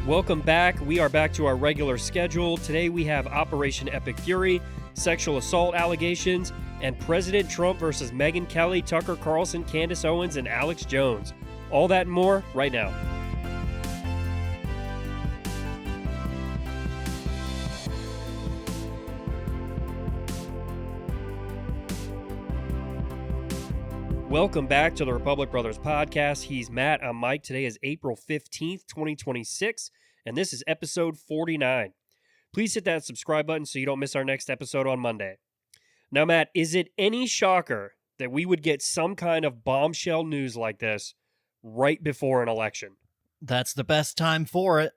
Welcome back. We are back to our regular schedule. Today we have Operation Epic Fury, sexual assault allegations, and President Trump versus Megyn Kelly, Tucker Carlson, Candace Owens, and Alex Jones. All that and more right now. Welcome back to the Republic Brothers podcast. He's Matt. I'm Mike. Today is April 15th, 2026, and this is episode 49. Please hit that subscribe button so you don't miss our next episode on Monday. Now, Matt, is it any shocker that we would get some kind of bombshell news like this right before an election? That's the best time for it.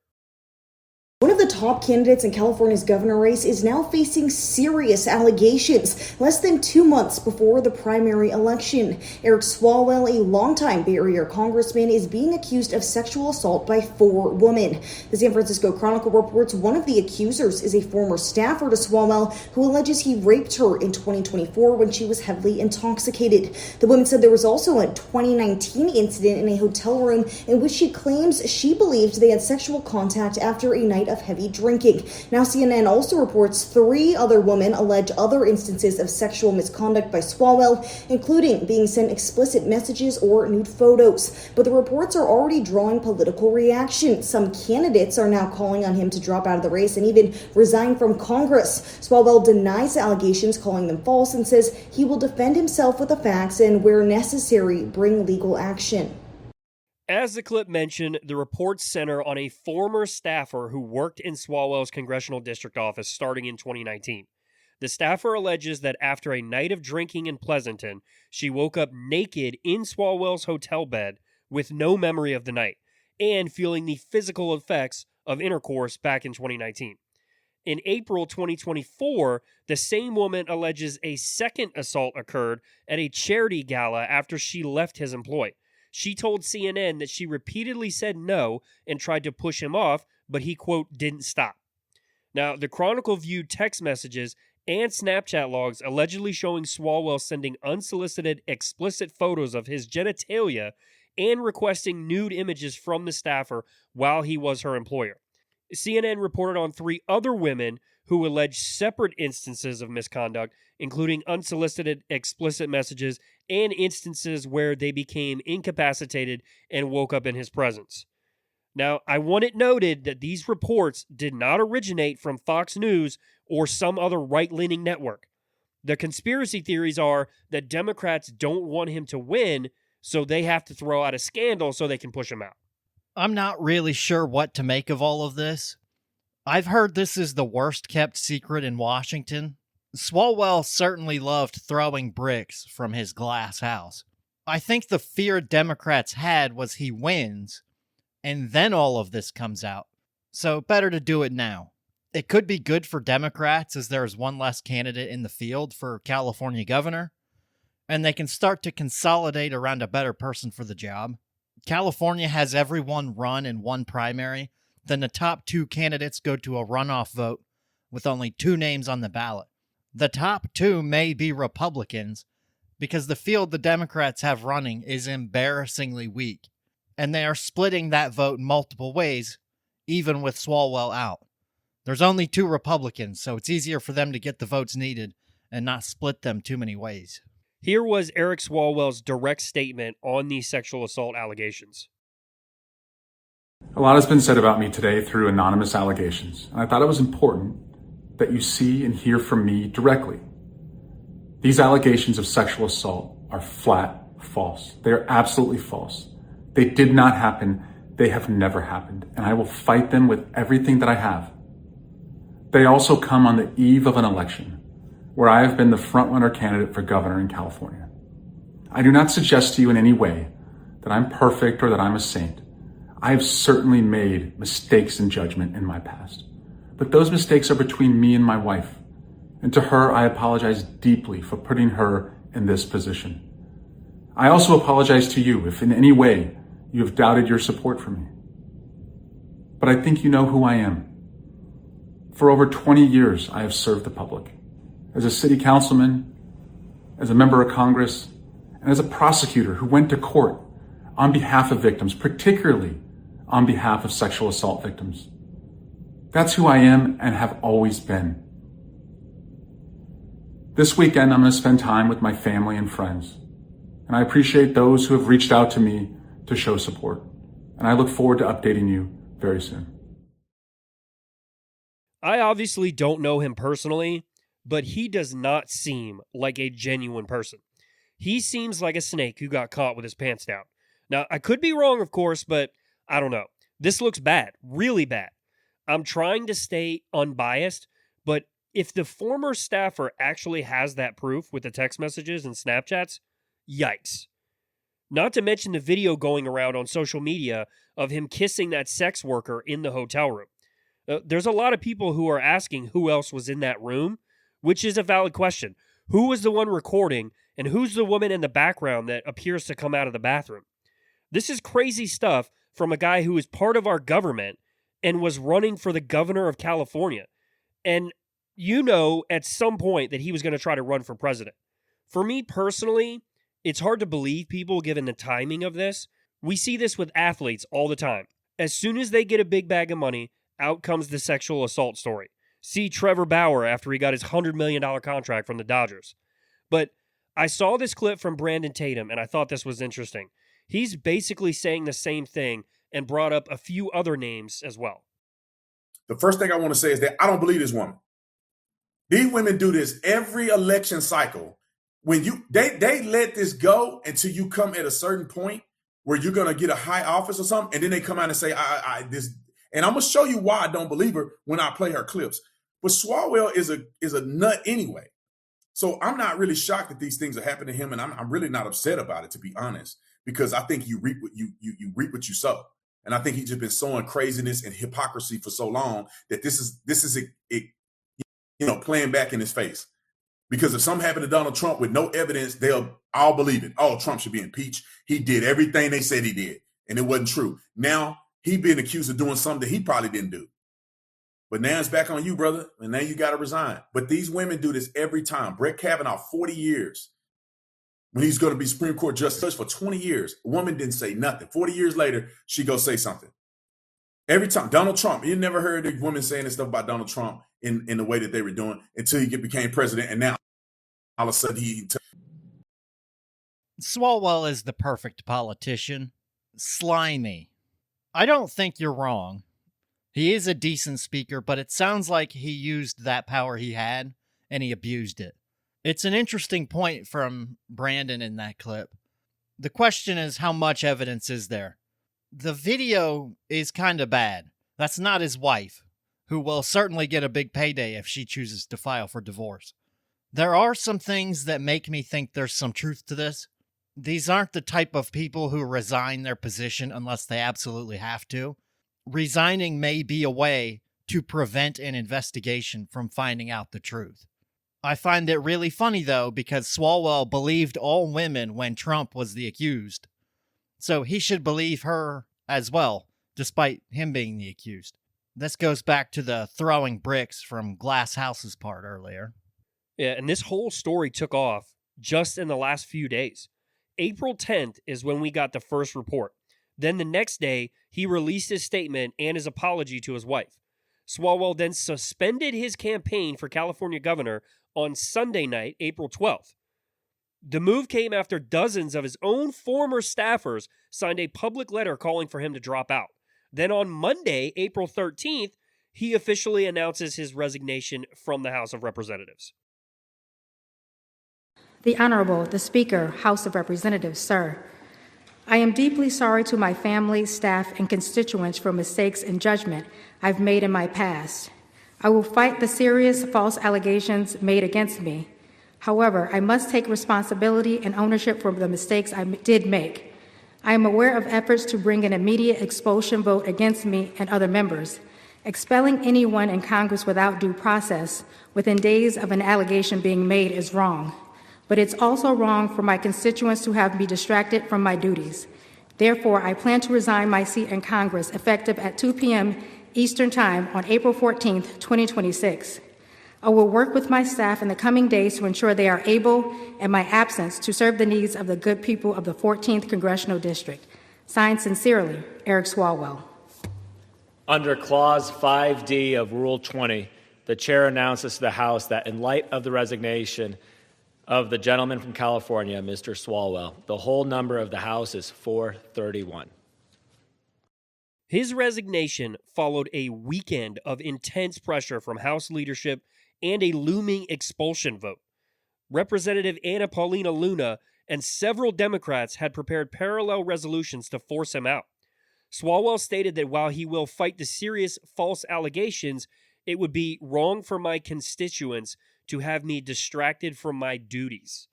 One of the top candidates in California's governor race is now facing serious allegations less than 2 months before the primary election. Eric Swalwell, a longtime Bay Area congressman, is being accused of sexual assault by 4 women. The San Francisco Chronicle reports one of the accusers is a former staffer to Swalwell who alleges he raped her in 2024 when she was heavily intoxicated. The woman said there was also a 2019 incident in a hotel room in which she claims she believed they had sexual contact after a night of heavy drinking. Now, CNN also reports 3 other women allege other instances of sexual misconduct by Swalwell, including being sent explicit messages or nude photos. But the reports are already drawing political reaction. Some candidates are now calling on him to drop out of the race and even resign from Congress. Swalwell denies the allegations, calling them false, and says he will defend himself with the facts and, where necessary, bring legal action. As the clip mentioned, the reports center on a former staffer who worked in Swalwell's congressional district office starting in 2019. The staffer alleges that after a night of drinking in Pleasanton, she woke up naked in Swalwell's hotel bed with no memory of the night and feeling the physical effects of intercourse back in 2019. In April 2024, the same woman alleges a second assault occurred at a charity gala after she left his employ. She told CNN that she repeatedly said no and tried to push him off, but he, quote, didn't stop. Now, the Chronicle viewed text messages and Snapchat logs allegedly showing Swalwell sending unsolicited, explicit photos of his genitalia and requesting nude images from the staffer while he was her employer. CNN reported on 3 other women who alleged separate instances of misconduct, including unsolicited, explicit messages and instances where they became incapacitated and woke up in his presence. Now, I want it noted that these reports did not originate from Fox News or some other right-leaning network. The conspiracy theories are that Democrats don't want him to win, so they have to throw out a scandal so they can push him out. I'm not really sure what to make of all of this. I've heard this is the worst-kept secret in Washington. Swalwell certainly loved throwing bricks from his glass house. I think the fear Democrats had was he wins, and then all of this comes out. So better to do it now. It could be good for Democrats as there is one less candidate in the field for California governor, and they can start to consolidate around a better person for the job. California has everyone run in one primary, then the top 2 candidates go to a runoff vote with only 2 names on the ballot. The top 2 may be Republicans because the field the Democrats have running is embarrassingly weak, and they are splitting that vote multiple ways, even with Swalwell out. There's only 2 Republicans, so it's easier for them to get the votes needed and not split them too many ways. Here was Eric Swalwell's direct statement on these sexual assault allegations. A lot has been said about me today through anonymous allegations, and I thought it was important that you see and hear from me directly. These allegations of sexual assault are flat false. They are absolutely false. They did not happen. They have never happened, and I will fight them with everything that I have. They also come on the eve of an election where I have been the frontrunner candidate for governor in California. I do not suggest to you in any way that I'm perfect or that I'm a saint. I have certainly made mistakes in judgment in my past, but those mistakes are between me and my wife. And to her, I apologize deeply for putting her in this position. I also apologize to you if in any way you have doubted your support for me. But I think you know who I am. For over 20 years, I have served the public as a city councilman, as a member of Congress, and as a prosecutor who went to court on behalf of victims, particularly on behalf of sexual assault victims. That's who I am and have always been. This weekend, I'm going to spend time with my family and friends, and I appreciate those who have reached out to me to show support, and I look forward to updating you very soon. I obviously don't know him personally, but he does not seem like a genuine person. He seems like a snake who got caught with his pants down. Now, I could be wrong, of course, but I don't know. This looks bad, really bad. I'm trying to stay unbiased, but if the former staffer actually has that proof with the text messages and Snapchats, yikes. Not to mention the video going around on social media of him kissing that sex worker in the hotel room. There's a lot of people who are asking who else was in that room, which is a valid question. Who was the one recording, and who's the woman in the background that appears to come out of the bathroom? This is crazy stuff from a guy who is part of our government and was running for the governor of California. And you know at some point that he was going to try to run for president. For me personally, it's hard to believe people given the timing of this. We see this with athletes all the time. As soon as they get a big bag of money, out comes the sexual assault story. See Trevor Bauer after he got his $100 million contract from the Dodgers. But I saw this clip from Brandon Tatum, and I thought this was interesting. He's basically saying the same thing and brought up a few other names as well. The first thing I want to say is that I don't believe this woman. These women do this every election cycle. When they let this go until you come at a certain point where you're going to get a high office or something, and then they come out and say, this. And I'm going to show you why I don't believe her when I play her clips. But Swalwell is a nut anyway. So I'm not really shocked that these things are happening to him, and I'm really not upset about it, to be honest, because I think you reap what you reap what you sow. And I think he's just been sowing craziness and hypocrisy for so long that this is playing back in his face. Because if something happened to Donald Trump with no evidence, they'll all believe it. Oh, Trump should be impeached. He did everything they said he did, and it wasn't true. Now he being accused of doing something that he probably didn't do. But now it's back on you, brother, and now you got to resign. But these women do this every time. Brett Kavanaugh, 40 years. When he's going to be Supreme Court justice for 20 years, a woman didn't say nothing. 40 years later, she go say something. Every time. Donald Trump, you never heard the women saying this stuff about Donald Trump in the way that they were doing until he became president, and now all of a sudden Swalwell is the perfect politician. Slimy. I don't think you're wrong. He is a decent speaker, but it sounds like he used that power he had, and he abused it. It's an interesting point from Brandon in that clip. The question is, how much evidence is there? The video is kind of bad. That's not his wife, who will certainly get a big payday if she chooses to file for divorce. There are some things that make me think there's some truth to this. These aren't the type of people who resign their position unless they absolutely have to. Resigning may be a way to prevent an investigation from finding out the truth. I find it really funny, though, because Swalwell believed all women when Trump was the accused. So he should believe her as well, despite him being the accused. This goes back to the throwing bricks from glass houses part earlier. Yeah, and this whole story took off just in the last few days. April 10th is when we got the first report. Then the next day, he released his statement and his apology to his wife. Swalwell then suspended his campaign for California governor on Sunday night, April 12th. The move came after dozens of his own former staffers signed a public letter calling for him to drop out. Then on Monday, April 13th, he officially announces his resignation from the House of Representatives. The Honorable, the Speaker, House of Representatives, sir. I am deeply sorry to my family, staff, and constituents for mistakes and judgment I've made in my past. I will fight the serious false allegations made against me. However, I must take responsibility and ownership for the mistakes I did make. I am aware of efforts to bring an immediate expulsion vote against me and other members. Expelling anyone in Congress without due process within days of an allegation being made is wrong. But it's also wrong for my constituents to have me distracted from my duties. Therefore, I plan to resign my seat in Congress effective at 2 p.m. Eastern Time on April 14, 2026. I will work with my staff in the coming days to ensure they are able, in my absence, to serve the needs of the good people of the 14th Congressional District. Signed sincerely, Eric Swalwell. Under Clause 5D of Rule 20, the chair announces to the House that in light of the resignation of the gentleman from California, Mr. Swalwell, the whole number of the House is 431. His resignation followed a weekend of intense pressure from House leadership and a looming expulsion vote. Representative Anna Paulina Luna and several Democrats had prepared parallel resolutions to force him out. Swalwell stated that while he will fight the serious false allegations, it would be wrong for my constituents to have me distracted from my duties.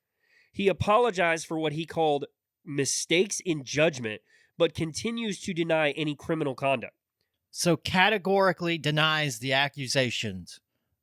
He apologized for what he called mistakes in judgment, but continues to deny any criminal conduct. So categorically denies the accusations,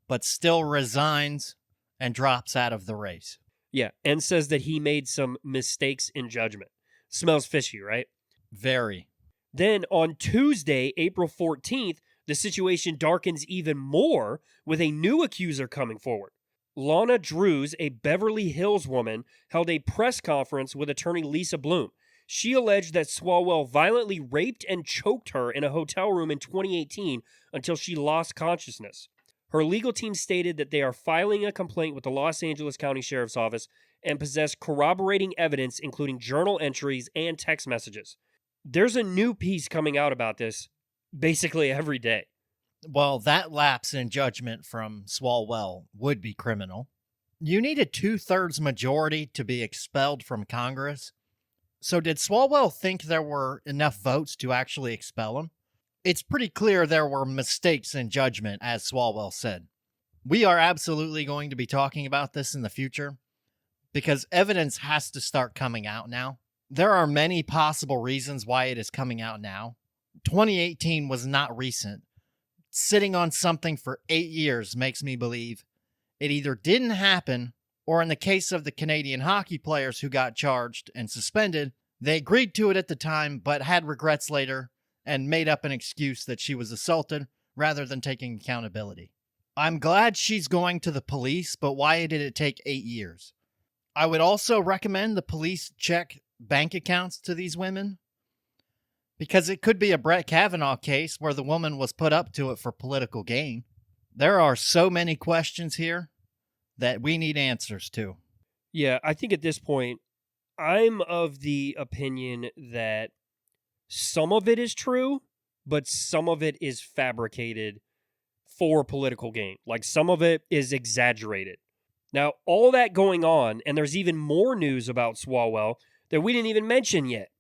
but still resigns and drops out of the race. Yeah, and says that he made some mistakes in judgment. Smells fishy, right? Very. Then on Tuesday, April 14th, the situation darkens even more with a new accuser coming forward. Lana Drews, a Beverly Hills woman, held a press conference with attorney Lisa Bloom. She alleged that Swalwell violently raped and choked her in a hotel room in 2018 until she lost consciousness. Her legal team stated that they are filing a complaint with the Los Angeles County Sheriff's Office and possess corroborating evidence, including journal entries and text messages. There's a new piece coming out about this basically every day. Well, that lapse in judgment from Swalwell would be criminal. You need a 2/3 majority to be expelled from Congress. So did Swalwell think there were enough votes to actually expel him? It's pretty clear there were mistakes in judgment, as Swalwell said. We are absolutely going to be talking about this in the future because evidence has to start coming out now. There are many possible reasons why it is coming out now. 2018 was not recent. Sitting on something for 8 years makes me believe it either didn't happen, or in the case of the Canadian hockey players who got charged and suspended, they agreed to it at the time but had regrets later and made up an excuse that she was assaulted rather than taking accountability. I'm glad she's going to the police, but why did it take 8 years? I would also recommend the police check bank accounts to these women, because it could be a Brett Kavanaugh case where the woman was put up to it for political gain. There are so many questions here that we need answers to. Yeah, I think at this point, I'm of the opinion that some of it is true, but some of it is fabricated for political gain. Like, some of it is exaggerated. Now, all that going on, and there's even more news about Swalwell that we didn't even mention yet.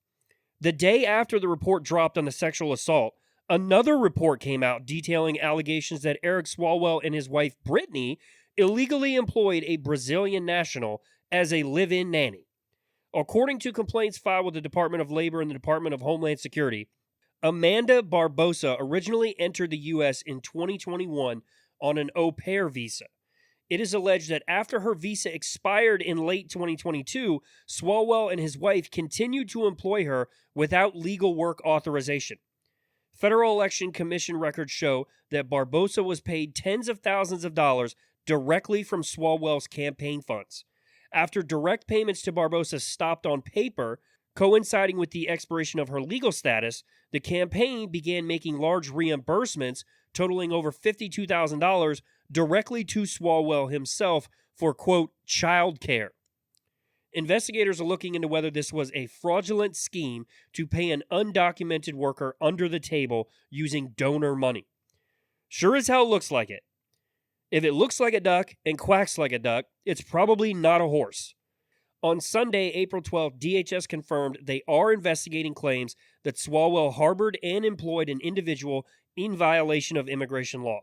The day after the report dropped on the sexual assault, another report came out detailing allegations that Eric Swalwell and his wife Brittany illegally employed a Brazilian national as a live-in nanny. According to complaints filed with the Department of Labor and the Department of Homeland Security, Amanda Barbosa originally entered the U.S. in 2021 on an au pair visa. It is alleged that after her visa expired in late 2022, Swalwell and his wife continued to employ her without legal work authorization. Federal Election Commission records show that Barbosa was paid tens of thousands of dollars directly from Swalwell's campaign funds. After direct payments to Barbosa stopped on paper, coinciding with the expiration of her legal status, the campaign began making large reimbursements totaling over $52,000 directly to Swalwell himself for, quote, child care. Investigators are looking into whether this was a fraudulent scheme to pay an undocumented worker under the table using donor money. Sure as hell looks like it. If it looks like a duck and quacks like a duck, it's probably not a horse. On Sunday, April 12th, DHS confirmed they are investigating claims that Swalwell harbored and employed an individual in violation of immigration law.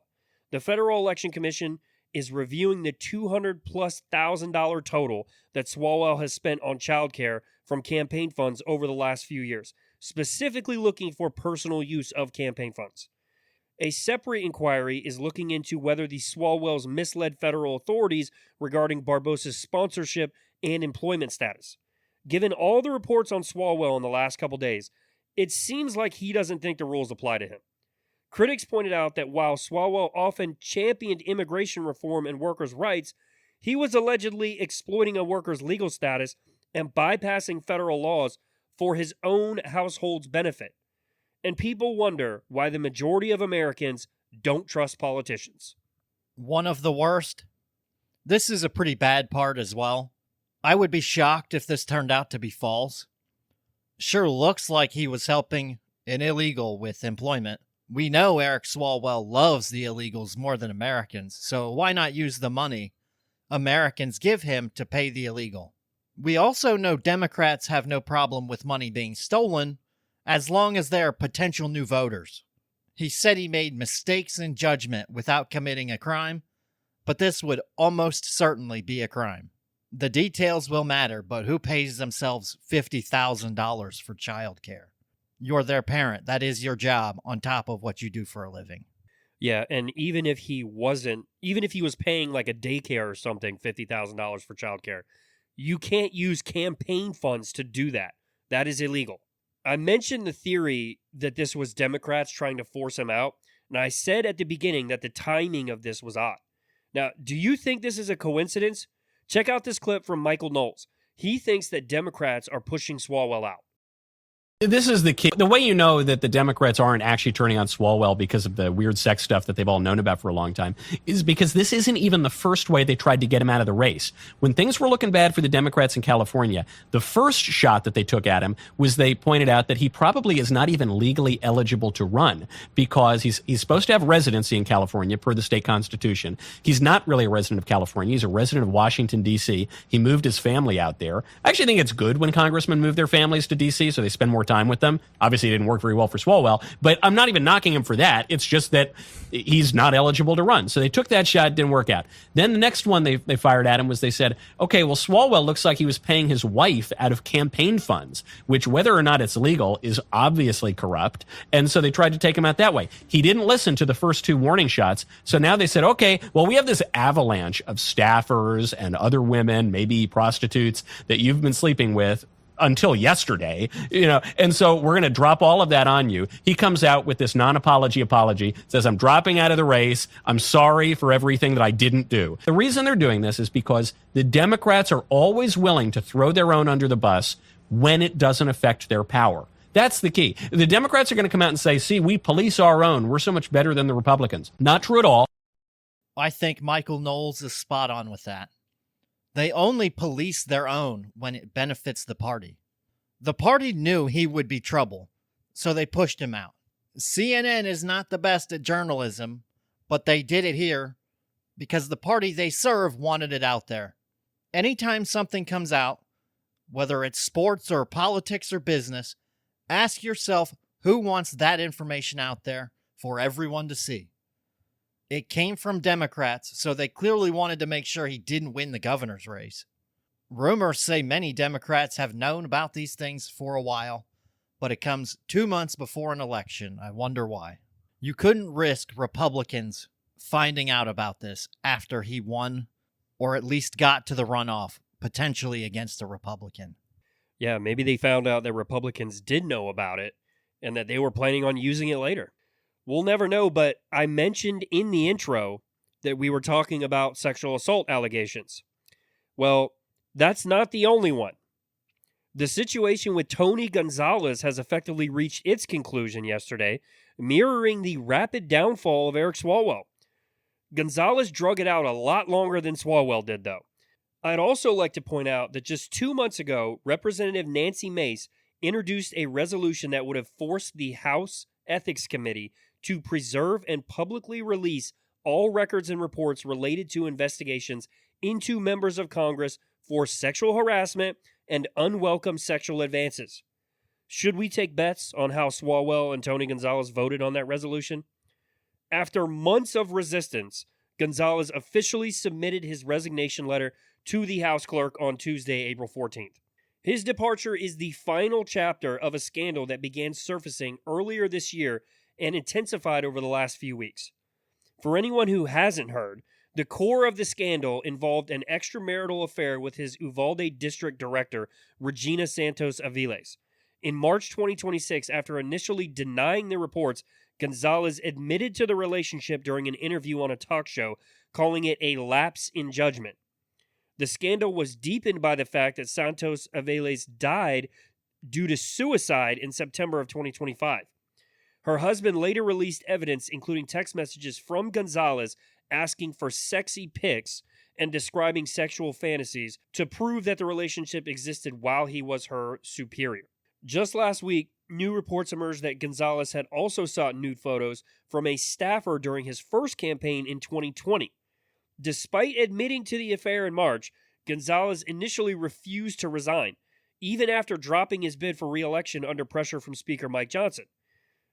The Federal Election Commission is reviewing the $200,000+ total that Swalwell has spent on childcare from campaign funds over the last few years, specifically looking for personal use of campaign funds. A separate inquiry is looking into whether the Swalwells misled federal authorities regarding Barbosa's sponsorship and employment status. Given all the reports on Swalwell in the last couple days, it seems like he doesn't think the rules apply to him. Critics pointed out that while Swalwell often championed immigration reform and workers' rights, he was allegedly exploiting a worker's legal status and bypassing federal laws for his own household's benefit. and people wonder why the majority of Americans don't trust politicians. One of the worst? This is a pretty bad part as well. I would be shocked if this turned out to be false. Sure looks like he was helping an illegal with employment. We know Eric Swalwell loves the illegals more than Americans, so why not use the money Americans give him to pay the illegal? We also know Democrats have no problem with money being stolen as long as they are potential new voters. He said he made mistakes in judgment without committing a crime, but this would almost certainly be a crime. The details will matter, but who pays themselves $50,000 for childcare? You're their parent. That is your job on top of what you do for a living. Yeah, and even if he was paying like a daycare or something, $50,000 for childcare, you can't use campaign funds to do that. That is illegal. I mentioned the theory that this was Democrats trying to force him out, and I said at the beginning that the timing of this was odd. Now, do you think this is a coincidence? Check out this clip from Michael Knowles. He thinks that Democrats are pushing Swalwell out. This is the key. The way you know that the Democrats aren't actually turning on Swalwell because of the weird sex stuff that they've all known about for a long time is because this isn't even the first way they tried to get him out of the race. When things were looking bad for the Democrats in California, the first shot that they took at him was they pointed out that he probably is not even legally eligible to run because he's supposed to have residency in California per the state constitution. He's not really a resident of California. He's a resident of Washington, D.C. He moved his family out there. I actually think it's good when congressmen move their families to D.C. so they spend more time with them. Obviously, it didn't work very well for Swalwell, but I'm not even knocking him for that. It's just that he's not eligible to run. So they took that shot, didn't work out. Then the next one they fired at him was they said, okay, well, Swalwell looks like he was paying his wife out of campaign funds, which whether or not it's legal is obviously corrupt. And so they tried to take him out that way. He didn't listen to the first two warning shots. So now they said, okay, well, we have this avalanche of staffers and other women, maybe prostitutes that you've been sleeping with until yesterday, and so we're going to drop all of that on you. He comes out with this apology, says, I'm dropping out of the race. I'm sorry for everything that I didn't do. The reason they're doing this is because the Democrats are always willing to throw their own under the bus when it doesn't affect their power. That's the key. The Democrats are going to come out and say, see, we police our own. We're so much better than the Republicans. Not true at all. I think Michael Knowles is spot on with that. They only police their own when it benefits the party. The party knew he would be trouble, so they pushed him out. CNN is not the best at journalism, but they did it here because the party they serve wanted it out there. Anytime something comes out, whether it's sports or politics or business, ask yourself who wants that information out there for everyone to see. It came from Democrats, so they clearly wanted to make sure he didn't win the governor's race. Rumors say many Democrats have known about these things for a while, but it comes 2 months before an election. I wonder why. You couldn't risk Republicans finding out about this after he won, or at least got to the runoff, potentially against a Republican. Yeah, maybe they found out that Republicans did know about it and that they were planning on using it later. We'll never know, but I mentioned in the intro that we were talking about sexual assault allegations. Well, that's not the only one. The situation with Tony Gonzalez has effectively reached its conclusion yesterday, mirroring the rapid downfall of Eric Swalwell. Gonzalez drug it out a lot longer than Swalwell did, though. I'd also like to point out that just 2 months ago, Representative Nancy Mace introduced a resolution that would have forced the House Ethics Committee to preserve and publicly release all records and reports related to investigations into members of Congress for sexual harassment and unwelcome sexual advances. Should we take bets on how Swalwell and Tony Gonzalez voted on that resolution? After months of resistance, Gonzalez officially submitted his resignation letter to the House clerk on Tuesday, April 14th. His departure is the final chapter of a scandal that began surfacing earlier this year and intensified over the last few weeks. For anyone who hasn't heard, the core of the scandal involved an extramarital affair with his Uvalde district director, Regina Santos Aviles. In March 2026, after initially denying the reports, Gonzalez admitted to the relationship during an interview on a talk show, calling it a lapse in judgment. The scandal was deepened by the fact that Santos Aviles died due to suicide in September of 2025. Her husband later released evidence, including text messages from Gonzales asking for sexy pics and describing sexual fantasies to prove that the relationship existed while he was her superior. Just last week, new reports emerged that Gonzales had also sought nude photos from a staffer during his first campaign in 2020. Despite admitting to the affair in March, Gonzales initially refused to resign, even after dropping his bid for re-election under pressure from Speaker Mike Johnson.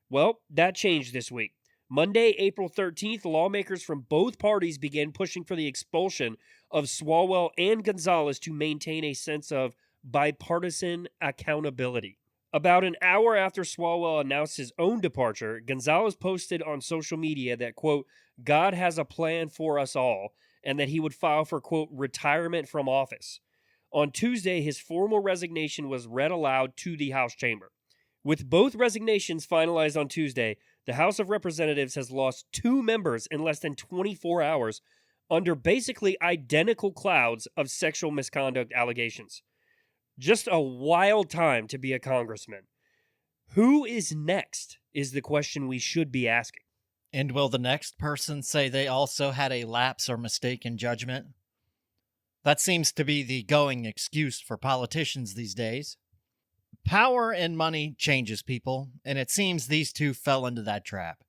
Well, that changed this week. Monday, April 13th, lawmakers from both parties began pushing for the expulsion of Swalwell and Gonzales to maintain a sense of bipartisan accountability. About an hour after Swalwell announced his own departure, Gonzales posted on social media that, quote, God has a plan for us all, and that he would file for, quote, retirement from office. On Tuesday, his formal resignation was read aloud to the House chamber. With both resignations finalized on Tuesday, the House of Representatives has lost 2 members in less than 24 hours under basically identical clouds of sexual misconduct allegations. Just a wild time to be a congressman. Who is next is the question we should be asking. And will the next person say they also had a lapse or mistake in judgment? That seems to be the going excuse for politicians these days. Power and money changes people, and it seems these two fell into that trap.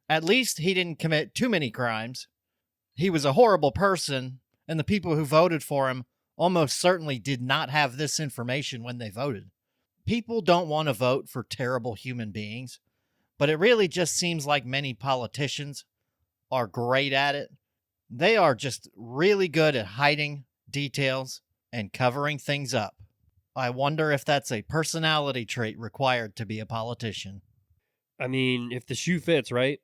At least he didn't commit too many crimes. He was a horrible person, and the people who voted for him almost certainly did not have this information when they voted. People don't want to vote for terrible human beings, but it really just seems like many politicians are great at it. They are just really good at hiding details and covering things up. I wonder if that's a personality trait required to be a politician. I mean, if the shoe fits, right?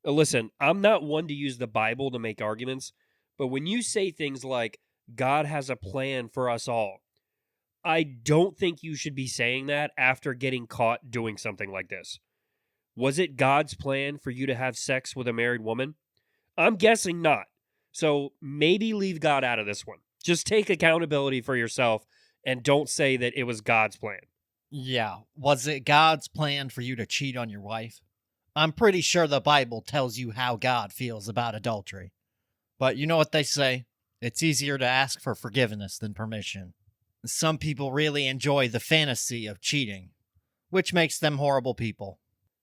Listen, I'm not one to use the Bible to make arguments, but when you say things like, God has a plan for us all, I don't think you should be saying that after getting caught doing something like this. Was it God's plan for you to have sex with a married woman? I'm guessing not. So maybe leave God out of this one. Just take accountability for yourself and don't say that it was God's plan. Yeah, was it God's plan for you to cheat on your wife? I'm pretty sure the Bible tells you how God feels about adultery. But you know what they say? It's easier to ask for forgiveness than permission. Some people really enjoy the fantasy of cheating, which makes them horrible people.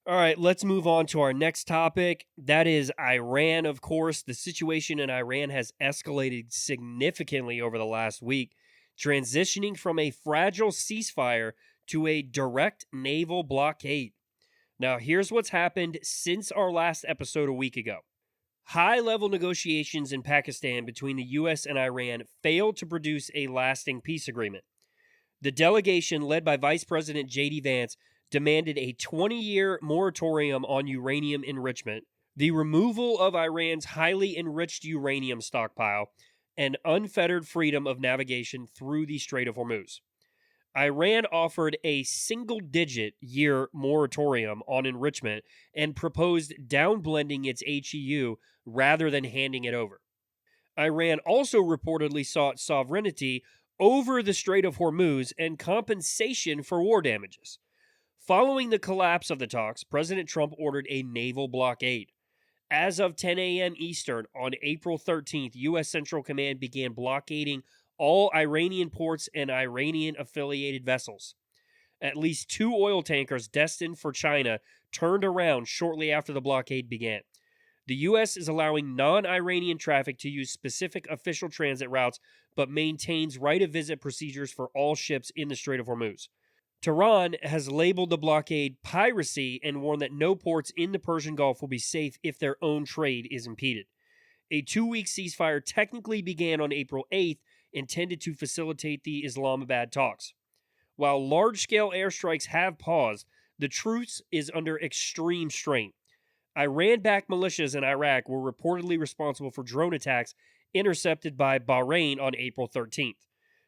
All right, let's move on to our next topic. That is Iran, of course. The situation in Iran has escalated significantly over the last week, transitioning from a fragile ceasefire to a direct naval blockade. Now, here's what's happened since our last episode a week ago. High-level negotiations in Pakistan between the U.S. and Iran failed to produce a lasting peace agreement. The delegation, led by Vice President J.D. Vance, demanded a 20-year moratorium on uranium enrichment, the removal of Iran's highly enriched uranium stockpile, and unfettered freedom of navigation through the Strait of Hormuz. Iran offered a single-digit year moratorium on enrichment and proposed downblending its HEU rather than handing it over. Iran also reportedly sought sovereignty over the Strait of Hormuz and compensation for war damages. Following the collapse of the talks, President Trump ordered a naval blockade. As of 10 a.m. Eastern on April 13th, U.S. Central Command began blockading all Iranian ports and Iranian-affiliated vessels. At least 2 oil tankers destined for China turned around shortly after the blockade began. The U.S. is allowing non-Iranian traffic to use specific official transit routes, but maintains right-of-visit procedures for all ships in the Strait of Hormuz. Tehran has labeled the blockade piracy and warned that no ports in the Persian Gulf will be safe if their own trade is impeded. A 2-week ceasefire technically began on April 8th, intended to facilitate the Islamabad talks. While large-scale airstrikes have paused, the truce is under extreme strain. Iran-backed militias in Iraq were reportedly responsible for drone attacks intercepted by Bahrain on April 13th.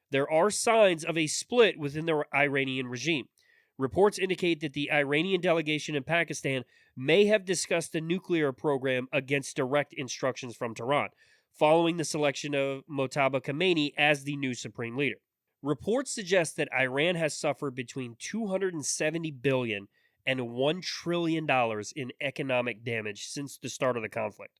There are signs of a split within the Iranian regime. Reports indicate that the Iranian delegation in Pakistan may have discussed a nuclear program against direct instructions from Tehran, following the selection of Mojtaba Khomeini as the new supreme leader. Reports suggest that Iran has suffered between $270 billion and $1 trillion in economic damage since the start of the conflict.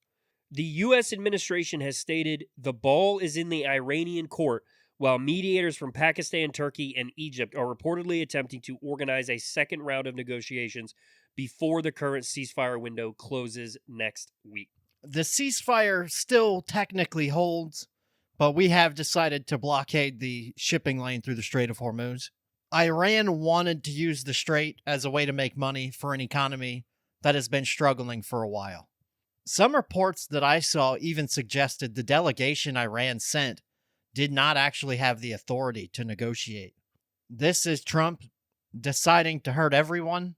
The U.S. administration has stated the ball is in the Iranian court, while mediators from Pakistan, Turkey, and Egypt are reportedly attempting to organize a second round of negotiations before the current ceasefire window closes next week. The ceasefire still technically holds, but we have decided to blockade the shipping lane through the Strait of Hormuz. Iran wanted to use the strait as a way to make money for an economy that has been struggling for a while. Some reports that I saw even suggested the delegation Iran sent did not actually have the authority to negotiate. This is Trump deciding to hurt everyone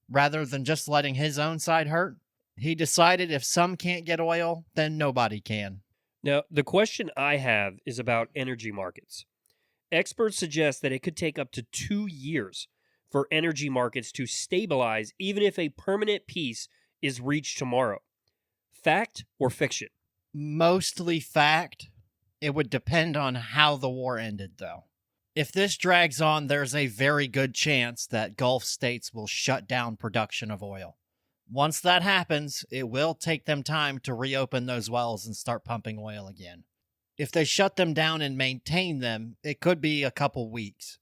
rather than just letting his own side hurt. He decided if some can't get oil, then nobody can. Now, the question I have is about energy markets. Experts suggest that it could take up to 2 years for energy markets to stabilize, even if a permanent peace is reached tomorrow. Fact or fiction? Mostly fact. It would depend on how the war ended, though. If this drags on, there's a very good chance that Gulf states will shut down production of oil. Once that happens, it will take them time to reopen those wells and start pumping oil again. If they shut them down and maintain them, it could be a couple weeks.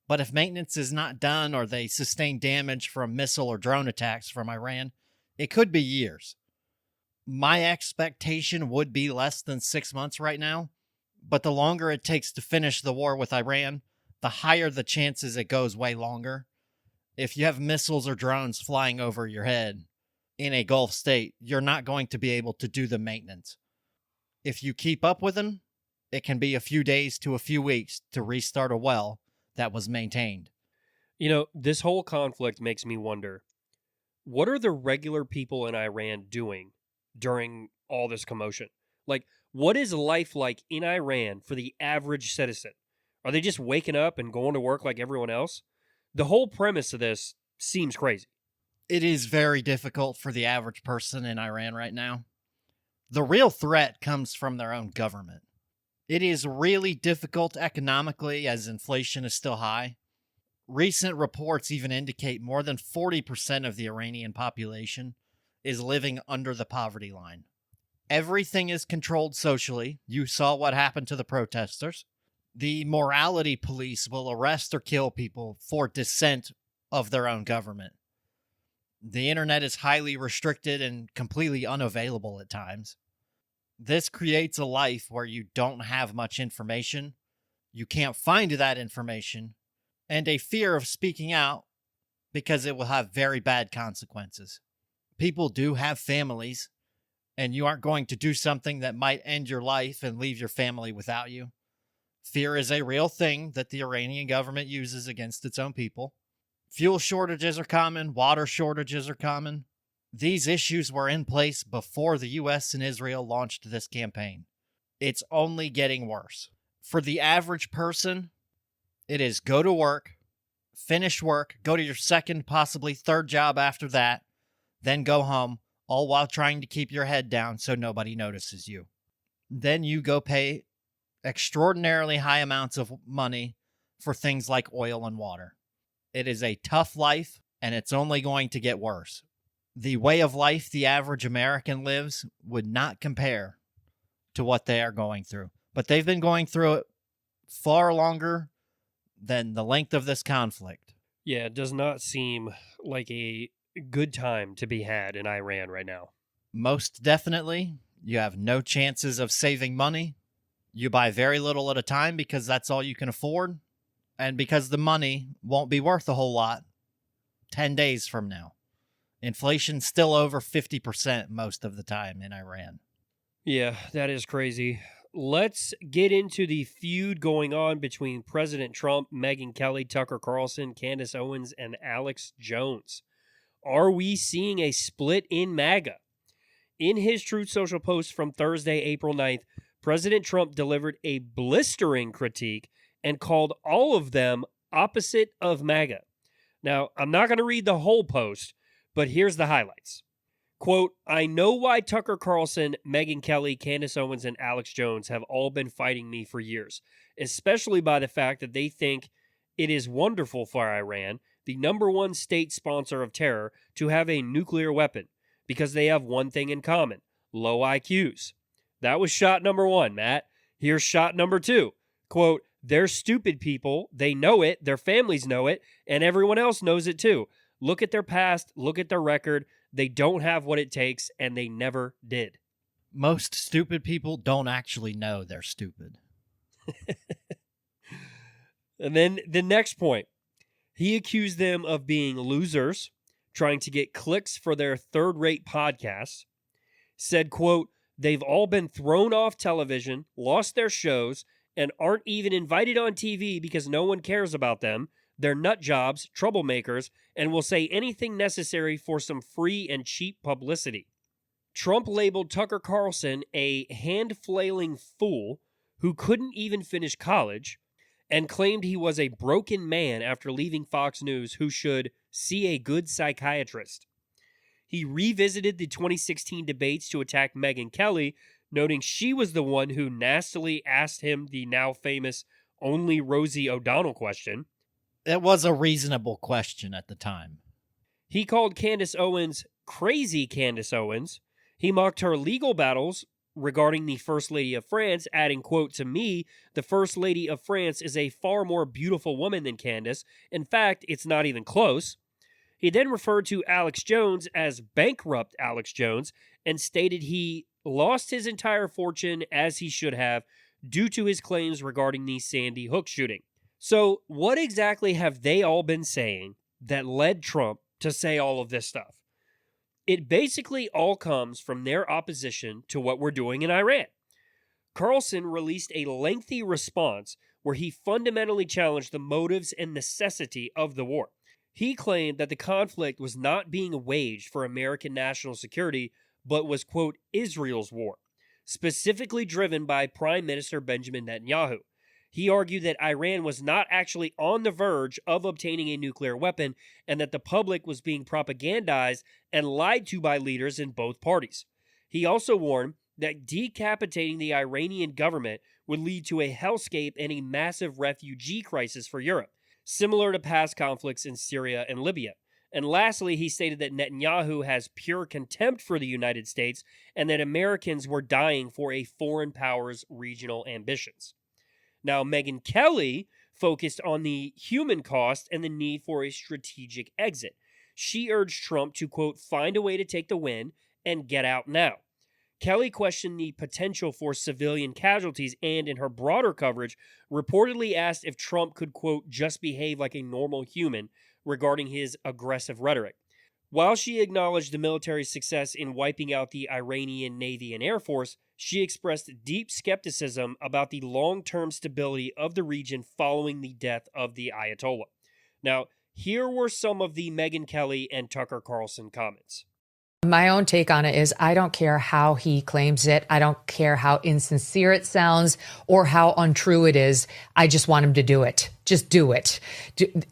But if maintenance is not done or they sustain damage from missile or drone attacks from Iran, it could be years. My expectation would be less than 6 months right now, but the longer it takes to finish the war with Iran, the higher the chances it goes way longer. If you have missiles or drones flying over your head in a Gulf state, you're not going to be able to do the maintenance. If you keep up with them, it can be a few days to a few weeks to restart a well that was maintained. You know, this whole conflict makes me wonder, what are the regular people in Iran doing during all this commotion? Like, what is life like in Iran for the average citizen? Are they just waking up and going to work like everyone else? The whole premise of this seems crazy. It is very difficult for the average person in Iran right now. The real threat comes from their own government. It is really difficult economically as inflation is still high. Recent reports even indicate more than 40% of the Iranian population is living under the poverty line. Everything is controlled socially. You saw what happened to the protesters. The morality police will arrest or kill people for dissent of their own government. The internet is highly restricted and completely unavailable at times. This creates a life where you don't have much information, you can't find that information, and a fear of speaking out because it will have very bad consequences. People do have families, and you aren't going to do something that might end your life and leave your family without you. Fear is a real thing that the Iranian government uses against its own people. Fuel shortages are common, water shortages are common. These issues were in place before the U.S. and Israel launched this campaign. It's only getting worse. For the average person, it is go to work, finish work, go to your second, possibly third job after that, then go home, all while trying to keep your head down so nobody notices you. Then you go pay extraordinarily high amounts of money for things like oil and water. It is a tough life, and it's only going to get worse. The way of life the average American lives would not compare to what they are going through. But they've been going through it far longer than the length of this conflict. Yeah, it does not seem like a good time to be had in Iran right now. Most definitely. You have no chances of saving money. You buy very little at a time because that's all you can afford. And because the money won't be worth a whole lot 10 days from now. Inflation's still over 50% most of the time in Iran. Yeah, that is crazy. Let's get into the feud going on between President Trump, Megyn Kelly, Tucker Carlson, Candace Owens, and Alex Jones. Are we seeing a split in MAGA? In his Truth Social post from Thursday, April 9th, President Trump delivered a blistering critique and called all of them opposite of MAGA. Now, I'm not going to read the whole post, but here's the highlights. Quote, I know why Tucker Carlson, Megyn Kelly, Candace Owens, and Alex Jones have all been fighting me for years, especially by the fact that they think it is wonderful for Iran the #1 state sponsor of terror, to have a nuclear weapon because they have one thing in common: low IQs. That was shot number 1, Matt. Here's shot number 2. Quote, they're stupid people. They know it. Their families know it. And everyone else knows it too. Look at their past. Look at their record. They don't have what it takes, and they never did. Most stupid people don't actually know they're stupid. And then the next point, he accused them of being losers, trying to get clicks for their third-rate podcasts, said, quote, they've all been thrown off television, lost their shows, and aren't even invited on TV because no one cares about them. They're nut jobs, troublemakers, and will say anything necessary for some free and cheap publicity. Trump labeled Tucker Carlson a hand-flailing fool who couldn't even finish college, and claimed he was a broken man after leaving Fox News who should see a good psychiatrist. He revisited the 2016 debates to attack Megyn Kelly, noting she was the one who nastily asked him the now famous only Rosie O'Donnell question. It was a reasonable question at the time. He called Candace Owens crazy Candace Owens. He mocked her legal battles regarding the First Lady of France, adding, quote, to me, the First Lady of France is a far more beautiful woman than Candace. In fact, it's not even close. He then referred to Alex Jones as bankrupt Alex Jones and stated he lost his entire fortune, as he should have, due to his claims regarding the Sandy Hook shooting. So what exactly have they all been saying that led Trump to say all of this stuff? It basically all comes from their opposition to what we're doing in Iran. Carlson released a lengthy response where he fundamentally challenged the motives and necessity of the war. He claimed that the conflict was not being waged for American national security, but was, quote, Israel's war, specifically driven by Prime Minister Benjamin Netanyahu. He argued that Iran was not actually on the verge of obtaining a nuclear weapon and that the public was being propagandized and lied to by leaders in both parties. He also warned that decapitating the Iranian government would lead to a hellscape and a massive refugee crisis for Europe, similar to past conflicts in Syria and Libya. And lastly, he stated that Netanyahu has pure contempt for the United States and that Americans were dying for a foreign power's regional ambitions. Now, Megyn Kelly focused on the human cost and the need for a strategic exit. She urged Trump to, quote, find a way to take the win and get out now. Kelly questioned the potential for civilian casualties and, in her broader coverage, reportedly asked if Trump could, quote, just behave like a normal human regarding his aggressive rhetoric. While she acknowledged the military's success in wiping out the Iranian Navy and Air Force, she expressed deep skepticism about the long-term stability of the region following the death of the Ayatollah. Now, here were some of the Megyn Kelly and Tucker Carlson comments. My own take on it is I don't care how he claims it. I don't care how insincere it sounds or how untrue it is. I just want him to do it. Just do it.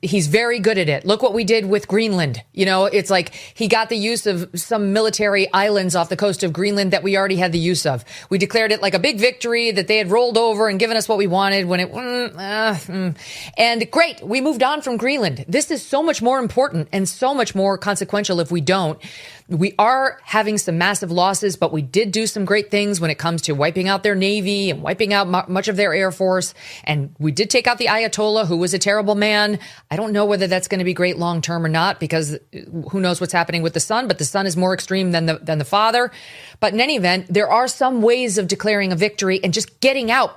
He's very good at it. Look what we did with Greenland. You know, it's like he got the use of some military islands off the coast of Greenland that we already had the use of. We declared it like a big victory that they had rolled over and given us what we wanted when it, and great. We moved on from Greenland. This is so much more important and so much more consequential if we don't. We are having some massive losses, but we did do some great things when it comes to wiping out their Navy and wiping out much of their Air Force. And we did take out the Ayatollah, who was a terrible man. I don't know whether that's going to be great long term or not, because who knows what's happening with the son, but the son is more extreme than the father. But in any event, there are some ways of declaring a victory and just getting out.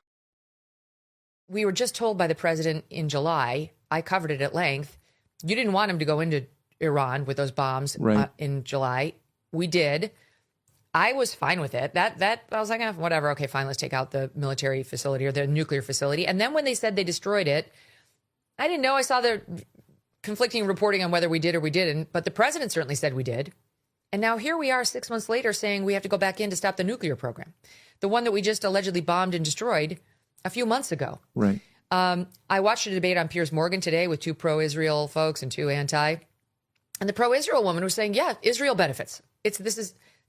We were just told by the president in July, I covered it at length, you didn't want him to go into Iran with those bombs in July. We did. I was fine with it. That I was like, whatever. Okay, fine. Let's take out the military facility or the nuclear facility. And then when they said they destroyed it, I didn't know. I saw the conflicting reporting on whether we did or we didn't. But the president certainly said we did. And now here we are 6 months later saying we have to go back in to stop the nuclear program, the one that we just allegedly bombed and destroyed a few months ago. Right. I watched a debate on Piers Morgan today with 2 pro-Israel folks and 2 anti. And the pro-Israel woman was saying, yeah, Israel benefits. This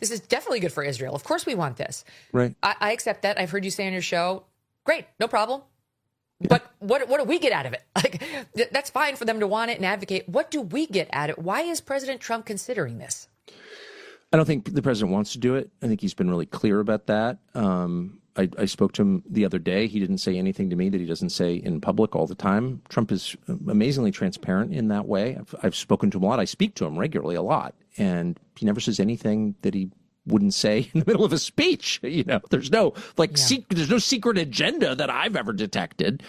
is definitely good for Israel. Of course we want this. Right. I accept that. I've heard you say on your show, great, no problem. Yeah. But what do we get out of it? Like, that's fine for them to want it and advocate. What do we get out of it? Why is President Trump considering this? I don't think the president wants to do it. I think he's been really clear about that. I spoke to him the other day. He didn't say anything to me that he doesn't say in public all the time. Trump is amazingly transparent in that way. I've spoken to him a lot. I speak to him regularly a lot, and he never says anything that he wouldn't say in the middle of a speech. There's no there's no secret agenda that I've ever detected.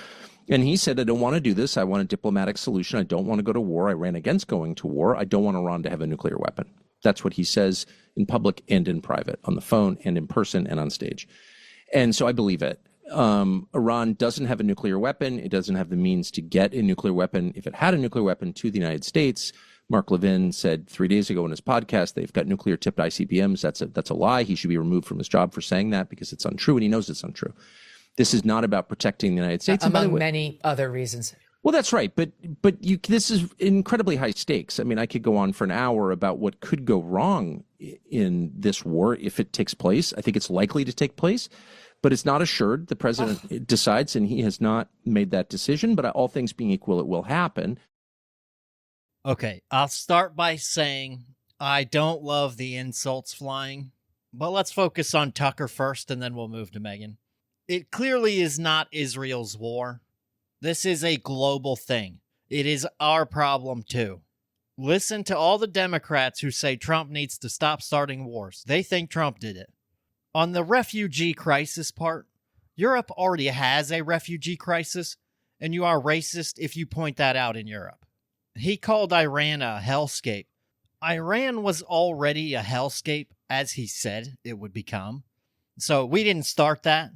And he said, I don't want to do this. I want a diplomatic solution. I don't want to go to war. I ran against going to war. I don't want Iran to have a nuclear weapon. That's what he says in public and in private, on the phone and in person and on stage. And so I believe it. Iran doesn't have a nuclear weapon. It doesn't have the means to get a nuclear weapon. If it had a nuclear weapon to the United States, Mark Levin said 3 days ago in his podcast, they've got nuclear tipped ICBMs. That's a lie. He should be removed from his job for saying that because it's untrue, and he knows it's untrue. This is not about protecting the United States. Among many other reasons. Well, that's right. But this is incredibly high stakes. I mean, I could go on for an hour about what could go wrong in this war if it takes place. I think it's likely to take place, but it's not assured. The president decides, and he has not made that decision. But all things being equal, it will happen. Okay, I'll start by saying I don't love the insults flying, but let's focus on Tucker first, and then we'll move to Megyn. It clearly is not Israel's war. This is a global thing. It is our problem, too. Listen to all the Democrats who say Trump needs to stop starting wars. They think Trump did it. On the refugee crisis part, Europe already has a refugee crisis, and you are racist if you point that out in Europe. He called Iran a hellscape. Iran was already a hellscape, as he said it would become. So we didn't start that.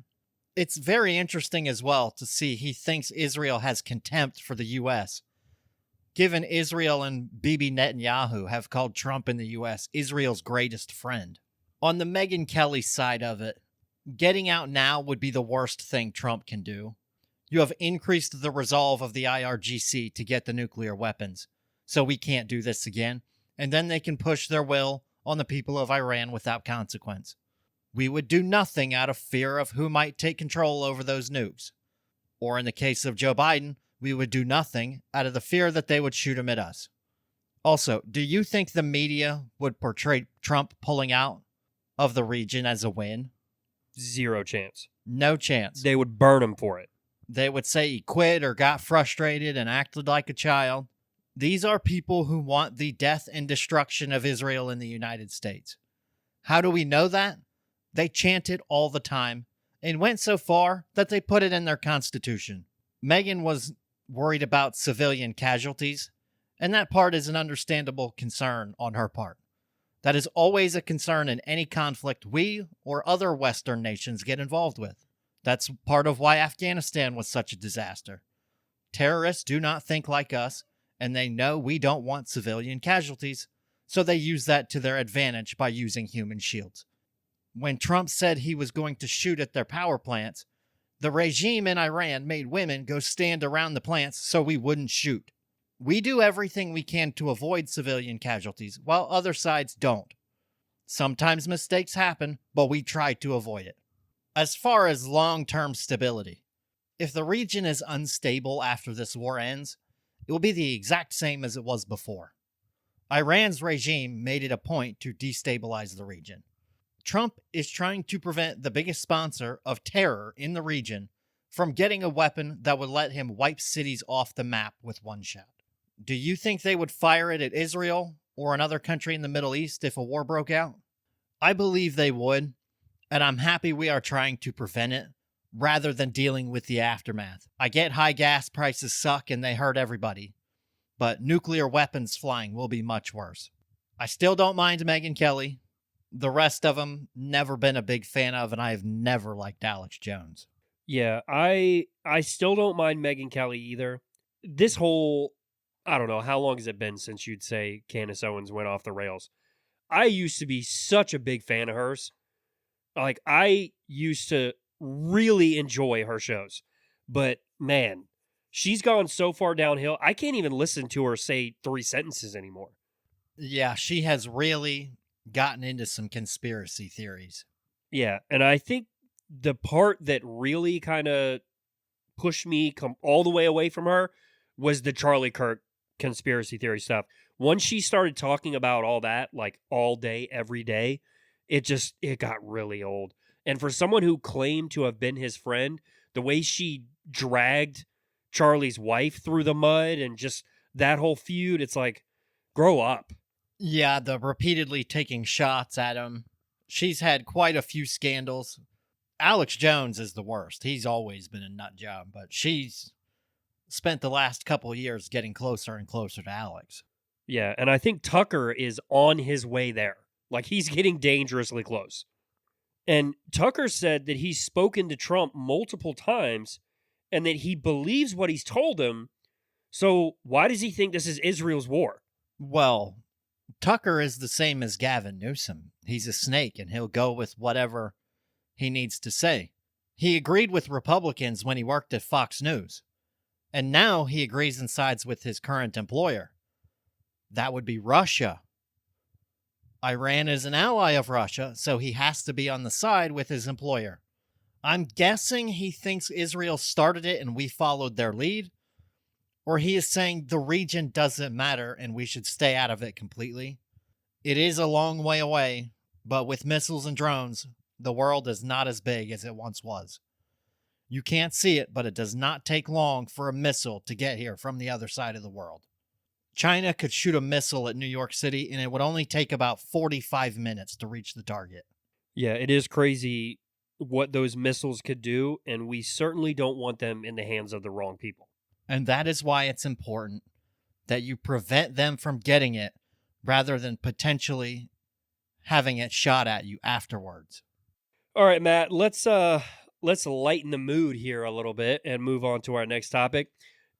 It's very interesting as well to see he thinks Israel has contempt for the U.S. Given Israel and Bibi Netanyahu have called Trump in the U.S. Israel's greatest friend. On the Megyn Kelly side of it, getting out now would be the worst thing Trump can do. You have increased the resolve of the IRGC to get the nuclear weapons, so we can't do this again, and then they can push their will on the people of Iran without consequence. We would do nothing out of fear of who might take control over those nukes. Or in the case of Joe Biden, we would do nothing out of the fear that they would shoot him at us. Also, do you think the media would portray Trump pulling out of the region as a win? Zero chance. No chance. They would burn him for it. They would say he quit or got frustrated and acted like a child. These are people who want the death and destruction of Israel in the United States. How do we know that? They chant it all the time and went so far that they put it in their constitution. Megyn was worried about civilian casualties, and that part is an understandable concern on her part. That is always a concern in any conflict we or other Western nations get involved with. That's part of why Afghanistan was such a disaster. Terrorists do not think like us, and they know we don't want civilian casualties, so they use that to their advantage by using human shields. When Trump said he was going to shoot at their power plants, the regime in Iran made women go stand around the plants so we wouldn't shoot. We do everything we can to avoid civilian casualties, while other sides don't. Sometimes mistakes happen, but we try to avoid it. As far as long-term stability, if the region is unstable after this war ends, it will be the exact same as it was before. Iran's regime made it a point to destabilize the region. Trump is trying to prevent the biggest sponsor of terror in the region from getting a weapon that would let him wipe cities off the map with one shot. Do you think they would fire it at Israel or another country in the Middle East if a war broke out? I believe they would, and I'm happy we are trying to prevent it rather than dealing with the aftermath. I get high gas prices suck and they hurt everybody, but nuclear weapons flying will be much worse. I still don't mind Megyn Kelly. The rest of them, never been a big fan of, and I have never liked Alex Jones. Yeah, I still don't mind Megyn Kelly either. This whole, I don't know, how long has it been since you'd say Candace Owens went off the rails? I used to be such a big fan of hers. Like, I used to really enjoy her shows. But, man, she's gone so far downhill, I can't even listen to her say 3 sentences anymore. Yeah, she has really gotten into some conspiracy theories. Yeah, and I think the part that really kind of pushed me all the way away from her was the Charlie Kirk conspiracy theory stuff. Once she started talking about all that, like all day, every day, it got really old. And for someone who claimed to have been his friend, the way she dragged Charlie's wife through the mud and just that whole feud, it's like, grow up. Yeah, the repeatedly taking shots at him. She's had quite a few scandals. Alex Jones is the worst. He's always been a nut job, but she's spent the last couple of years getting closer and closer to Alex. Yeah, and I think Tucker is on his way there. Like, he's getting dangerously close. And Tucker said that he's spoken to Trump multiple times and that he believes what he's told him. So why does he think this is Israel's war? Well, Tucker is the same as Gavin Newsom. He's a snake, and he'll go with whatever he needs to say. He agreed with Republicans when he worked at Fox News, and now he agrees and sides with his current employer. That would be Russia. Iran is an ally of Russia, so he has to be on the side with his employer. I'm guessing he thinks Israel started it and we followed their lead, or he is saying the region doesn't matter and we should stay out of it completely. It is a long way away, but with missiles and drones, the world is not as big as it once was. You can't see it, but it does not take long for a missile to get here from the other side of the world. China could shoot a missile at New York City, and it would only take about 45 minutes to reach the target. Yeah, it is crazy what those missiles could do, and we certainly don't want them in the hands of the wrong people. And that is why it's important that you prevent them from getting it rather than potentially having it shot at you afterwards. All right, Matt, let's lighten the mood here a little bit and move on to our next topic.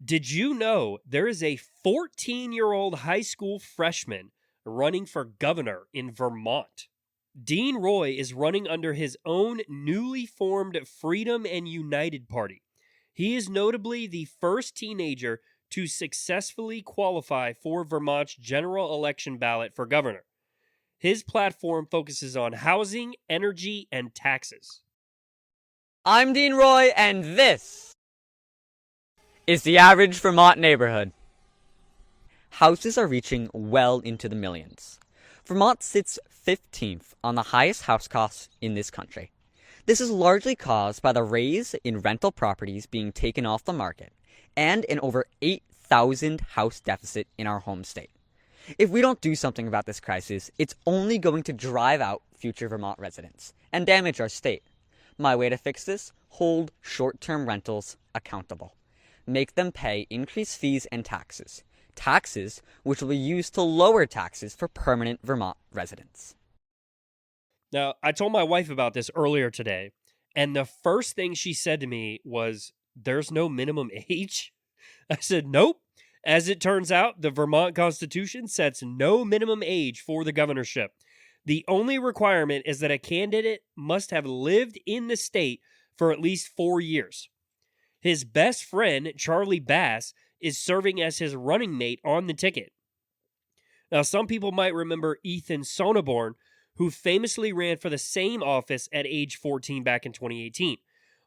Did you know there is a 14-year-old high school freshman running for governor in Vermont? Dean Roy is running under his own newly formed Freedom and United Party. He is notably the first teenager to successfully qualify for Vermont's general election ballot for governor. His platform focuses on housing, energy, and taxes. I'm Dean Roy, and this is the average Vermont neighborhood. Houses are reaching well into the millions. Vermont sits 15th on the highest house costs in this country. This is largely caused by the raise in rental properties being taken off the market and an over 8,000 house deficit in our home state. If we don't do something about this crisis, it's only going to drive out future Vermont residents and damage our state. My way to fix this? Hold short-term rentals accountable. Make them pay increased fees and taxes. Taxes which will be used to lower taxes for permanent Vermont residents. Now, I told my wife about this earlier today, and the first thing she said to me was, "There's no minimum age?" I said, "Nope. As it turns out, the Vermont Constitution sets no minimum age for the governorship. The only requirement is that a candidate must have lived in the state for at least 4 years. His best friend, Charlie Bass, is serving as his running mate on the ticket. Now, some people might remember Ethan Sonneborn, who famously ran for the same office at age 14 back in 2018.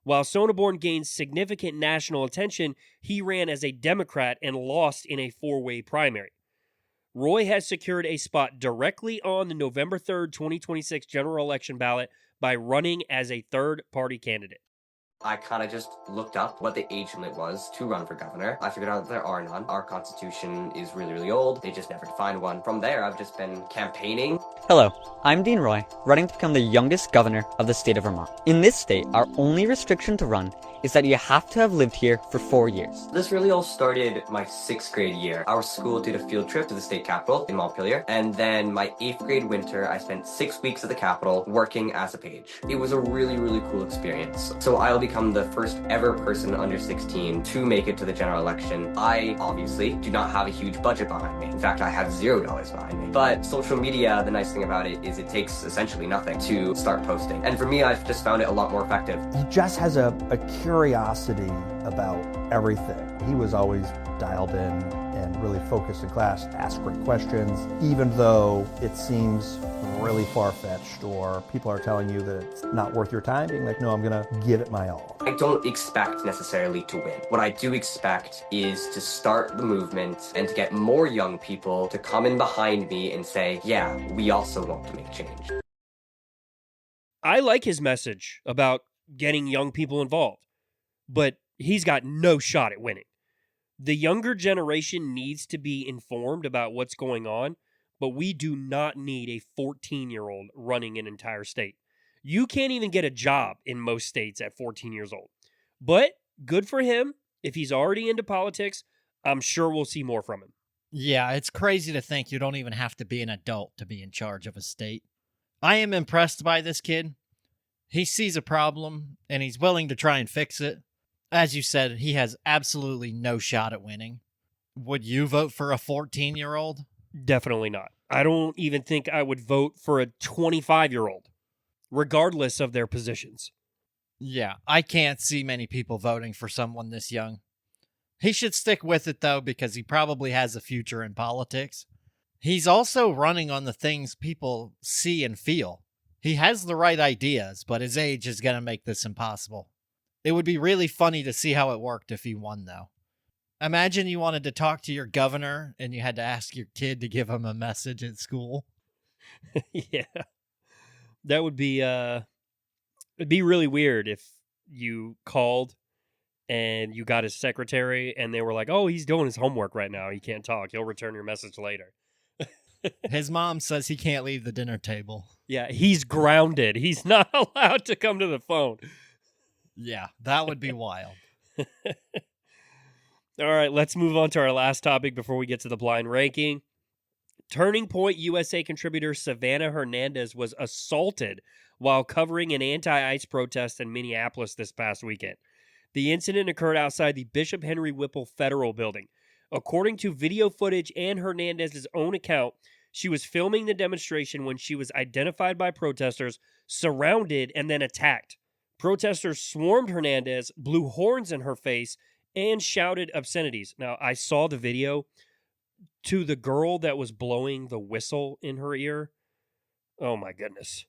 While Sonneborn gained significant national attention, he ran as a Democrat and lost in a 4-way primary. Roy has secured a spot directly on the November 3rd, 2026 general election ballot by running as a third-party candidate. I kind of just looked up what the age limit was to run for governor. I figured out that there are none. Our constitution is really, really old. They just never defined one. From there, I've just been campaigning. Hello, I'm Dean Roy, running to become the youngest governor of the state of Vermont. In this state, our only restriction to run is that you have to have lived here for 4 years. This really all started my 6th grade year. Our school did a field trip to the state capitol in Montpelier, and then my 8th grade winter, I spent 6 weeks at the capitol working as a page. It was a really, really cool experience. So I'll become the first ever person under 16 to make it to the general election. I obviously do not have a huge budget behind me. In fact, I have $0 behind me. But social media, the nice thing about it is it takes essentially nothing to start posting. And for me, I've just found it a lot more effective. He just has a curiosity about everything. He was always dialed in and really focused in class, asked great questions, even though it seems really far-fetched. overmatched, or people are telling you that it's not worth your time, being like, no, I'm going to give it my all. I don't expect necessarily to win. What I do expect is to start the movement and to get more young people to come in behind me and say, yeah, we also want to make change. I like his message about getting young people involved, but he's got no shot at winning. The younger generation needs to be informed about what's going on, but we do not need a 14-year-old running an entire state. You can't even get a job in most states at 14 years old. But good for him. If he's already into politics, I'm sure we'll see more from him. Yeah, it's crazy to think you don't even have to be an adult to be in charge of a state. I am impressed by this kid. He sees a problem, and he's willing to try and fix it. As you said, he has absolutely no shot at winning. Would you vote for a 14-year-old? Definitely not. I don't even think I would vote for a 25-year-old, regardless of their positions. Yeah, I can't see many people voting for someone this young. He should stick with it, though, because he probably has a future in politics. He's also running on the things people see and feel. He has the right ideas, but his age is going to make this impossible. It would be really funny to see how it worked if he won, though. Imagine you wanted to talk to your governor and you had to ask your kid to give him a message at school. Yeah. That would be it'd be really weird if you called and you got his secretary and they were like, "Oh, he's doing his homework right now. He can't talk. He'll return your message later." His mom says he can't leave the dinner table. Yeah, he's grounded. He's not allowed to come to the phone. Yeah, that would be wild. All right, let's move on to our last topic before we get to the blind ranking. Turning Point USA contributor Savannah Hernandez was assaulted while covering an anti-ICE protest in Minneapolis this past weekend. The incident occurred outside the Bishop Henry Whipple Federal Building. According to video footage and Hernandez's own account, she was filming the demonstration when she was identified by protesters, surrounded, and then attacked. Protesters swarmed Hernandez, blew horns in her face, and shouted obscenities. Now, I saw the video to the girl that was blowing the whistle in her ear. Oh my goodness.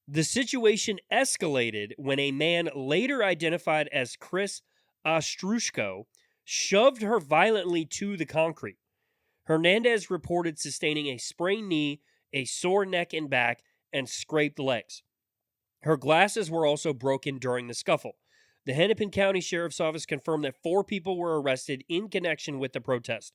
The situation escalated when a man later identified as Chris Ostrushko shoved her violently to the concrete. Hernandez reported sustaining a sprained knee, a sore neck and back, and scraped legs. Her glasses were also broken during the scuffle. The Hennepin County Sheriff's Office confirmed that 4 people were arrested in connection with the protest.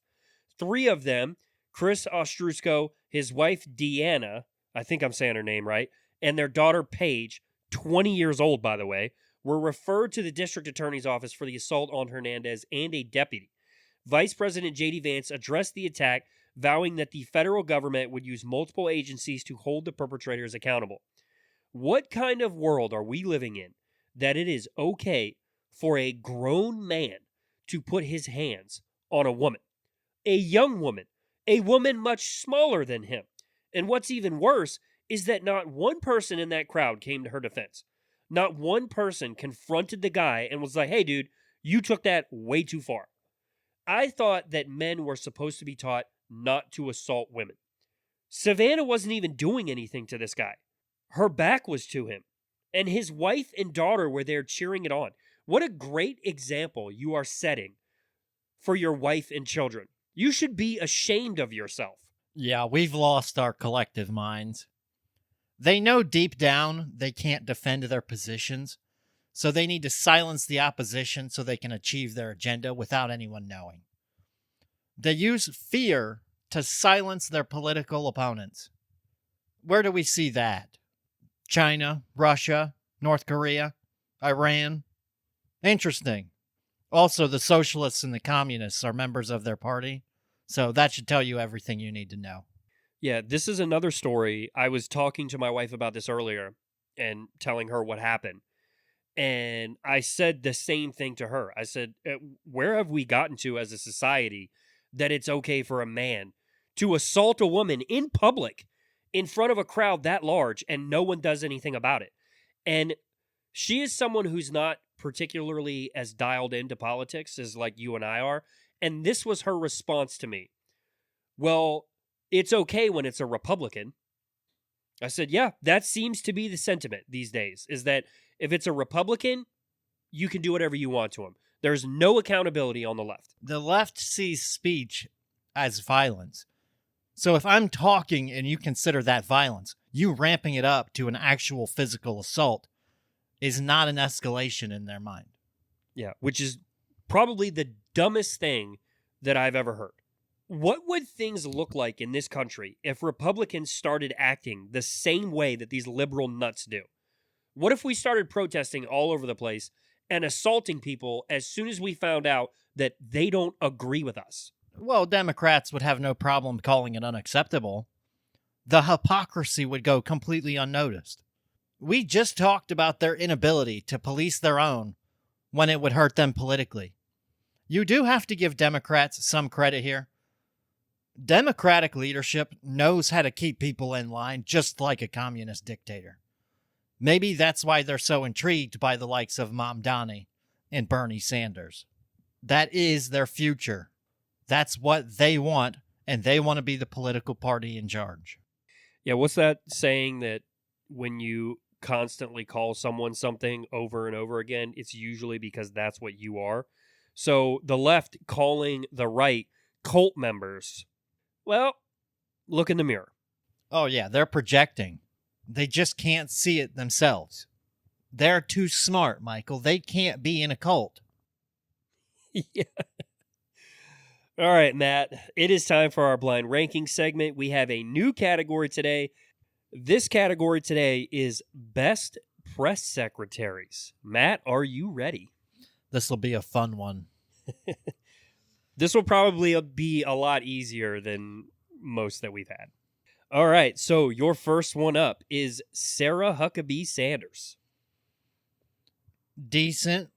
3 of them, Chris Ostrushko, his wife Deanna, I think I'm saying her name right, and their daughter Paige, 20 years old by the way, were referred to the district attorney's office for the assault on Hernandez and a deputy. Vice President J.D. Vance addressed the attack, vowing that the federal government would use multiple agencies to hold the perpetrators accountable. What kind of world are we living in that it is okay for a grown man to put his hands on a woman, a young woman, a woman much smaller than him? And what's even worse is that not one person in that crowd came to her defense. Not one person confronted the guy and was like, "Hey, dude, you took that way too far." I thought that men were supposed to be taught not to assault women. Savannah wasn't even doing anything to this guy. Her back was to him, and his wife and daughter were there cheering it on. What a great example you are setting for your wife and children. You should be ashamed of yourself. Yeah, we've lost our collective minds. They know deep down they can't defend their positions, so they need to silence the opposition so they can achieve their agenda without anyone knowing. They use fear to silence their political opponents. Where do we see that? China, Russia, North Korea, Iran. Interesting. Also, the socialists and the communists are members of their party, so that should tell you everything you need to know. Yeah, this is another story. I was talking to my wife about this earlier and telling her what happened. And I said the same thing to her. I said, where have we gotten to as a society that it's okay for a man to assault a woman in public in front of a crowd that large and no one does anything about it? And she is someone who's not particularly as dialed into politics as like you and I are. And this was her response to me. Well, it's okay when it's a Republican. I said, yeah, that seems to be the sentiment these days, is that if it's a Republican, you can do whatever you want to him. There's no accountability on the left. The left sees speech as violence. So if I'm talking and you consider that violence, you ramping it up to an actual physical assault is not an escalation in their mind. Yeah, which is probably the dumbest thing that I've ever heard. What would things look like in this country if Republicans started acting the same way that these liberal nuts do? What if we started protesting all over the place and assaulting people as soon as we found out that they don't agree with us? Well, Democrats would have no problem calling it unacceptable. The hypocrisy would go completely unnoticed. We just talked about their inability to police their own when it would hurt them politically. You do have to give Democrats some credit here. Democratic leadership knows how to keep people in line just like a communist dictator. Maybe that's why they're so intrigued by the likes of Mamdani and Bernie Sanders. That is their future. That's what they want, and they want to be the political party in charge. Yeah, what's that saying that when you constantly call someone something over and over again, it's usually because that's what you are? So the left calling the right cult members, well, look in the mirror. Oh, yeah, they're projecting. They just can't see it themselves. They're too smart, Michael. They can't be in a cult. Yeah. All right, Matt. It is time for our blind ranking segment. We have a new category today. This category today is Best Press Secretaries. Matt, are you ready? This will be a fun one. This will probably be a lot easier than most that we've had. All right, so your first one up is Sarah Huckabee Sanders. Decent.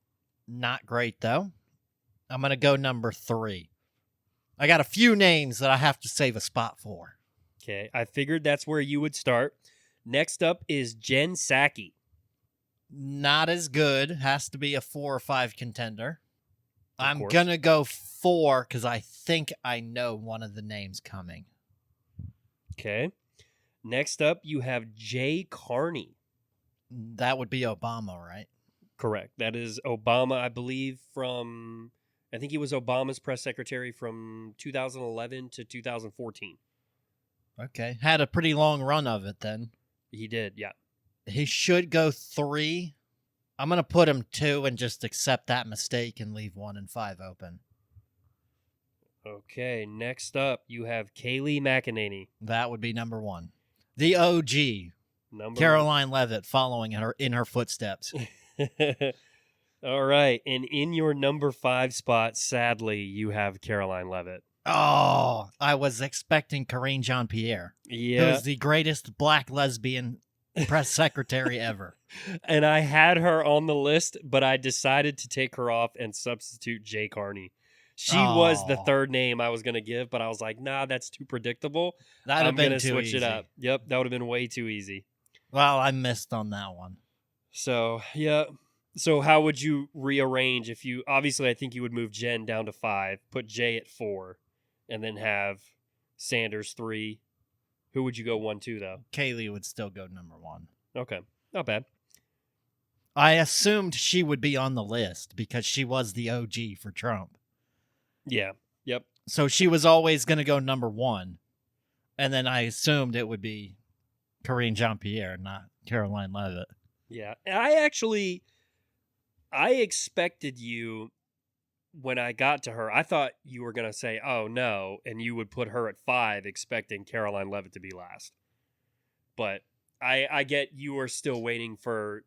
Not great, though. I'm going to go number 3. I got a few names that I have to save a spot for. Okay, I figured that's where you would start. Next up is Jen Psaki. Not as good. Has to be a 4 or 5 contender. I'm course. going to go 4 because I think I know one of the names coming. Okay. Next up, you have Jay Carney. That would be Obama, right? Correct. That is Obama, I believe, I think he was Obama's press secretary from 2011 to 2014. Okay. Had a pretty long run of it then. He did, yeah. He should go 3. I'm going to put him 2 and just accept that mistake and leave 1 and 5 open. Okay, next up, you have Kayleigh McEnany. That would be number 1. The OG. Caroline Leavitt following in her footsteps. All right, and in your number 5 spot, sadly, you have Caroline Leavitt. Oh, I was expecting Karine Jean-Pierre. Yeah. Who is the greatest black lesbian press secretary ever. And I had her on the list, but I decided to take her off and substitute Jay Carney. She was the third name I was going to give, but I was like, nah, that's too predictable. I'm going to switch it up. Yep, that would have been way too easy. Well, I missed on that one. So, yeah. So how would you rearrange if you, obviously I think you would move Jen down to 5, put Jay at 4, and then have Sanders 3. Who would you go 1, 2 though? Kayleigh would still go number 1. Okay, not bad. I assumed she would be on the list because she was the OG for Trump. Yeah, yep. So she was always going to go number 1. And then I assumed it would be Karine Jean-Pierre, not Caroline Leavitt. Yeah, I expected you, when I got to her, I thought you were going to say, oh, no, and you would put her at 5, expecting Caroline Leavitt to be last. But I get you were still waiting for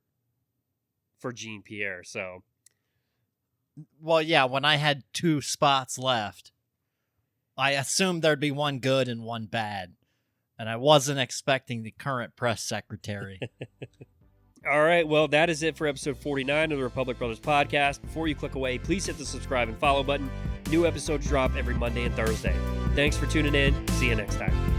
Jean Pierre, so. Well, yeah, when I had 2 spots left, I assumed there'd be 1 good and 1 bad, and I wasn't expecting the current press secretary. All right, well, that is it for episode 49 of the Republic Brothers podcast. Before you click away, please hit the subscribe and follow button. New episodes drop every Monday and Thursday. Thanks for tuning in. See you next time.